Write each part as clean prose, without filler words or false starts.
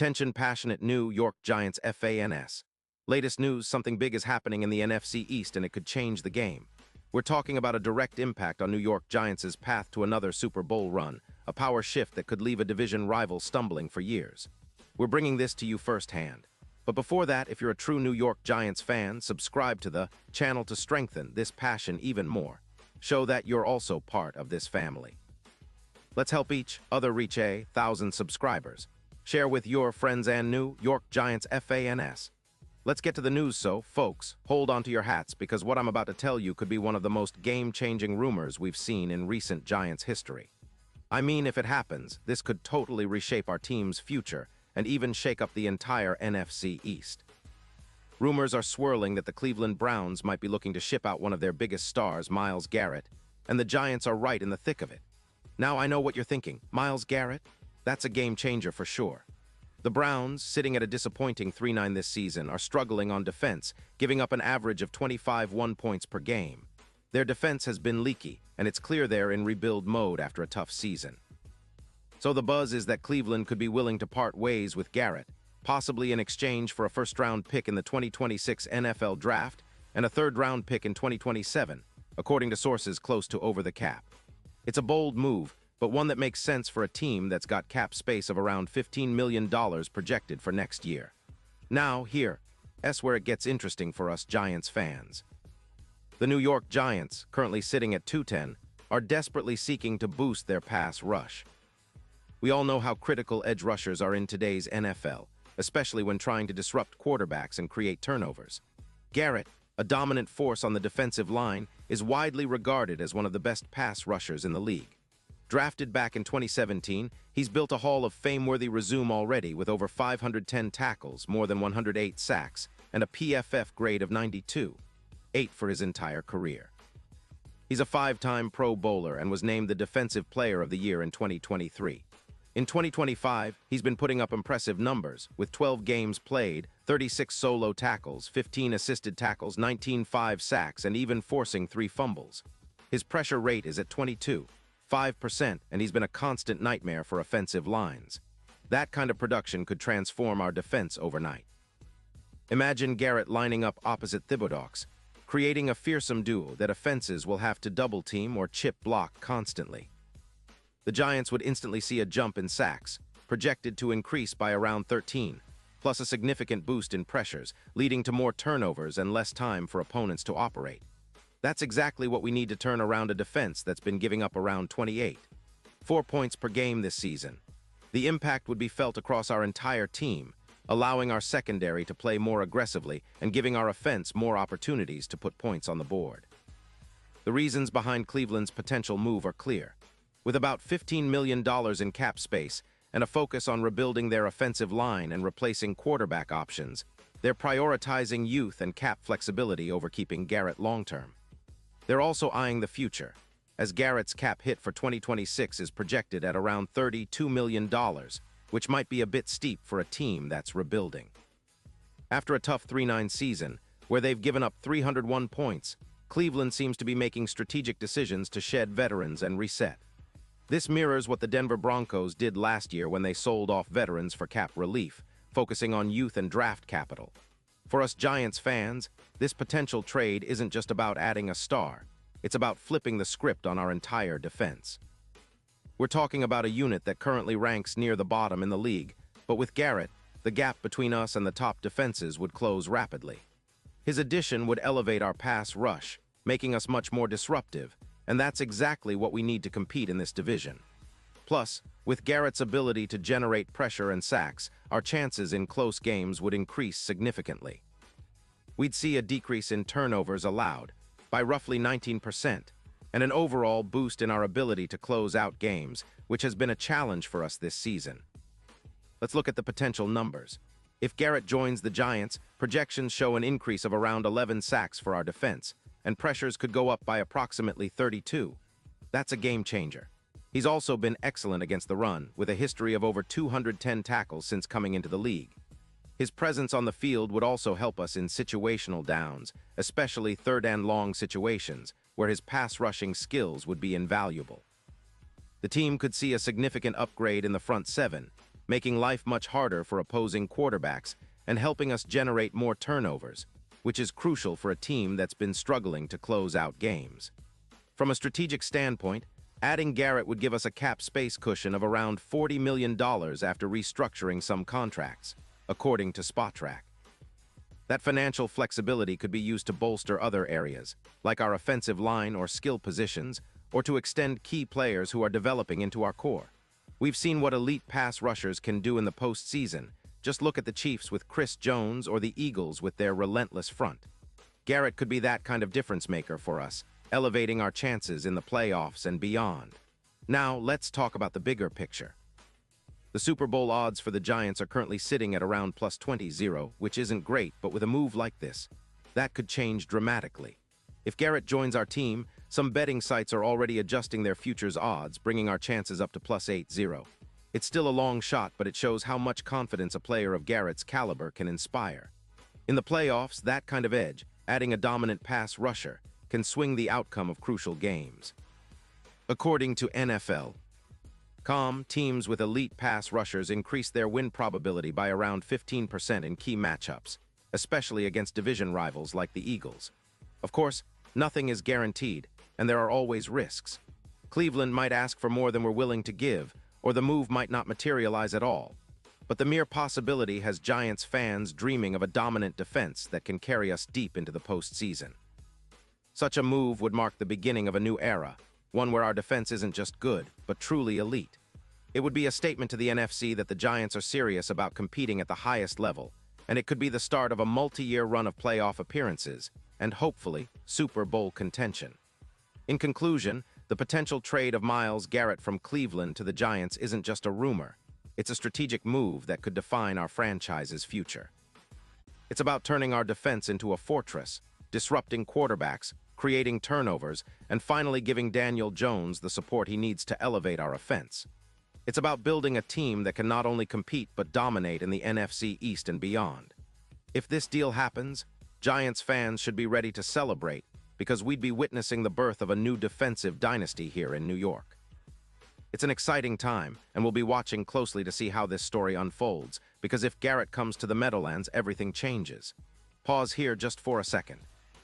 Attention passionate New York Giants fans. Latest news, something big is happening in the NFC East and it could change the game. We're talking about a direct impact on New York Giants' path to another Super Bowl run, a power shift that could leave a division rival stumbling for years. We're bringing this to you firsthand. But before that, if you're a true New York Giants fan, subscribe to the channel to strengthen this passion even more. Show that you're also part of this family. Let's help each other reach 1,000 subscribers. Share with your friends and New York Giants fans. Let's get to the news, so, folks, hold on to your hats because what I'm about to tell you could be one of the most game-changing rumors we've seen in recent Giants history. I mean, if it happens, this could totally reshape our team's future and even shake up the entire NFC East. Rumors are swirling that the Cleveland Browns might be looking to ship out one of their biggest stars, Myles Garrett, and the Giants are right in the thick of it. Now, I know what you're thinking. Myles Garrett? That's a game-changer for sure. The Browns, sitting at a disappointing 3-9 this season, are struggling on defense, giving up an average of 25 points per game. Their defense has been leaky, and it's clear they're in rebuild mode after a tough season. So the buzz is that Cleveland could be willing to part ways with Garrett, possibly in exchange for a first-round pick in the 2026 NFL Draft and a third-round pick in 2027, according to sources close to Over the Cap. It's a bold move, but one that makes sense for a team that's got cap space of around $15 million projected for next year. Now, here's where it gets interesting for us Giants fans. The New York Giants, currently sitting at 2-10, are desperately seeking to boost their pass rush. We all know how critical edge rushers are in today's NFL, especially when trying to disrupt quarterbacks and create turnovers. Garrett, a dominant force on the defensive line, is widely regarded as one of the best pass rushers in the league. Drafted back in 2017, he's built a Hall of Fame-worthy resume already with over 510 tackles, more than 108 sacks, and a PFF grade of 92, 8 for his entire career. He's a 5-time Pro Bowler and was named the Defensive Player of the Year in 2023. In 2025, he's been putting up impressive numbers, with 12 games played, 36 solo tackles, 15 assisted tackles, 19 sacks, and even forcing 3 fumbles. His pressure rate is at 5%, and he's been a constant nightmare for offensive lines. That kind of production could transform our defense overnight. Imagine Garrett lining up opposite Thibodeaux, creating a fearsome duo that offenses will have to double-team or chip block constantly. The Giants would instantly see a jump in sacks, projected to increase by around 13, plus a significant boost in pressures, leading to more turnovers and less time for opponents to operate. That's exactly what we need to turn around a defense that's been giving up around 4 points per game this season. The impact would be felt across our entire team, allowing our secondary to play more aggressively and giving our offense more opportunities to put points on the board. The reasons behind Cleveland's potential move are clear. With about $15 million in cap space and a focus on rebuilding their offensive line and replacing quarterback options, they're prioritizing youth and cap flexibility over keeping Garrett long-term. They're also eyeing the future, as Garrett's cap hit for 2026 is projected at around $32 million, which might be a bit steep for a team that's rebuilding. After a tough 3-9 season, where they've given up 301 points, Cleveland seems to be making strategic decisions to shed veterans and reset. This mirrors what the Denver Broncos did last year when they sold off veterans for cap relief, focusing on youth and draft capital. For us Giants fans, this potential trade isn't just about adding a star. It's about flipping the script on our entire defense. We're talking about a unit that currently ranks near the bottom in the league, but with Garrett, the gap between us and the top defenses would close rapidly. His addition would elevate our pass rush, making us much more disruptive, and that's exactly what we need to compete in this division. Plus, with Garrett's ability to generate pressure and sacks, our chances in close games would increase significantly. We'd see a decrease in turnovers allowed, by roughly 19%, and an overall boost in our ability to close out games, which has been a challenge for us this season. Let's look at the potential numbers. If Garrett joins the Giants, projections show an increase of around 11 sacks for our defense, and pressures could go up by approximately 32. That's a game changer. He's also been excellent against the run, with a history of over 210 tackles since coming into the league. His presence on the field would also help us in situational downs, especially third and long situations, where his pass rushing skills would be invaluable. The team could see a significant upgrade in the front seven, making life much harder for opposing quarterbacks and helping us generate more turnovers, which is crucial for a team that's been struggling to close out games. From a strategic standpoint, adding Garrett would give us a cap space cushion of around $40 million after restructuring some contracts, according to Spotrac. That financial flexibility could be used to bolster other areas, like our offensive line or skill positions, or to extend key players who are developing into our core. We've seen what elite pass rushers can do in the postseason. Just look at the Chiefs with Chris Jones or the Eagles with their relentless front. Garrett could be that kind of difference maker for us, elevating our chances in the playoffs and beyond. Now, let's talk about the bigger picture. The Super Bowl odds for the Giants are currently sitting at around plus 20, which isn't great, but with a move like this, that could change dramatically. If Garrett joins our team, some betting sites are already adjusting their futures odds, bringing our chances up to plus 80. It's still a long shot, but it shows how much confidence a player of Garrett's caliber can inspire. In the playoffs, that kind of edge, adding a dominant pass rusher, can swing the outcome of crucial games. According to NFL.com, teams with elite pass rushers increase their win probability by around 15% in key matchups, especially against division rivals like the Eagles. Of course, nothing is guaranteed, and there are always risks. Cleveland might ask for more than we're willing to give, or the move might not materialize at all. But the mere possibility has Giants fans dreaming of a dominant defense that can carry us deep into the postseason. Such a move would mark the beginning of a new era, one where our defense isn't just good, but truly elite. It would be a statement to the NFC that the Giants are serious about competing at the highest level, and it could be the start of a multi-year run of playoff appearances, and hopefully, Super Bowl contention. In conclusion, the potential trade of Myles Garrett from Cleveland to the Giants isn't just a rumor. It's a strategic move that could define our franchise's future. It's about turning our defense into a fortress, disrupting quarterbacks, creating turnovers, and finally giving Daniel Jones the support he needs to elevate our offense. It's about building a team that can not only compete but dominate in the NFC East and beyond. If this deal happens, Giants fans should be ready to celebrate, because we'd be witnessing the birth of a new defensive dynasty here in New York. It's an exciting time, and we'll be watching closely to see how this story unfolds, because if Garrett comes to the Meadowlands, everything changes. Pause here just for a second.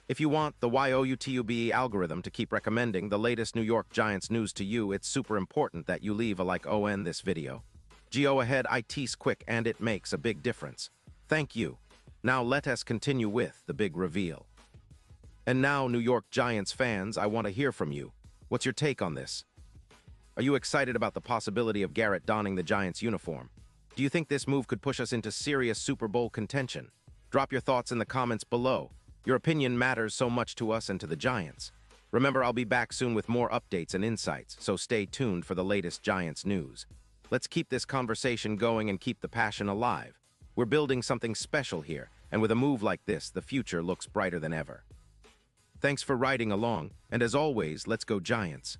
If you want the YOUTUBE algorithm to keep recommending the latest New York Giants news to you, it's super important that you leave a like on this video. Go ahead, it's quick and it makes a big difference. Thank you. Now let us continue with the big reveal. And now, New York Giants fans, I want to hear from you. What's your take on this? Are you excited about the possibility of Garrett donning the Giants uniform? Do you think this move could push us into serious Super Bowl contention? Drop your thoughts in the comments below. Your opinion matters so much to us and to the Giants. Remember, I'll be back soon with more updates and insights, so stay tuned for the latest Giants news. Let's keep this conversation going and keep the passion alive. We're building something special here, and with a move like this, the future looks brighter than ever. Thanks for riding along, and as always, let's go Giants.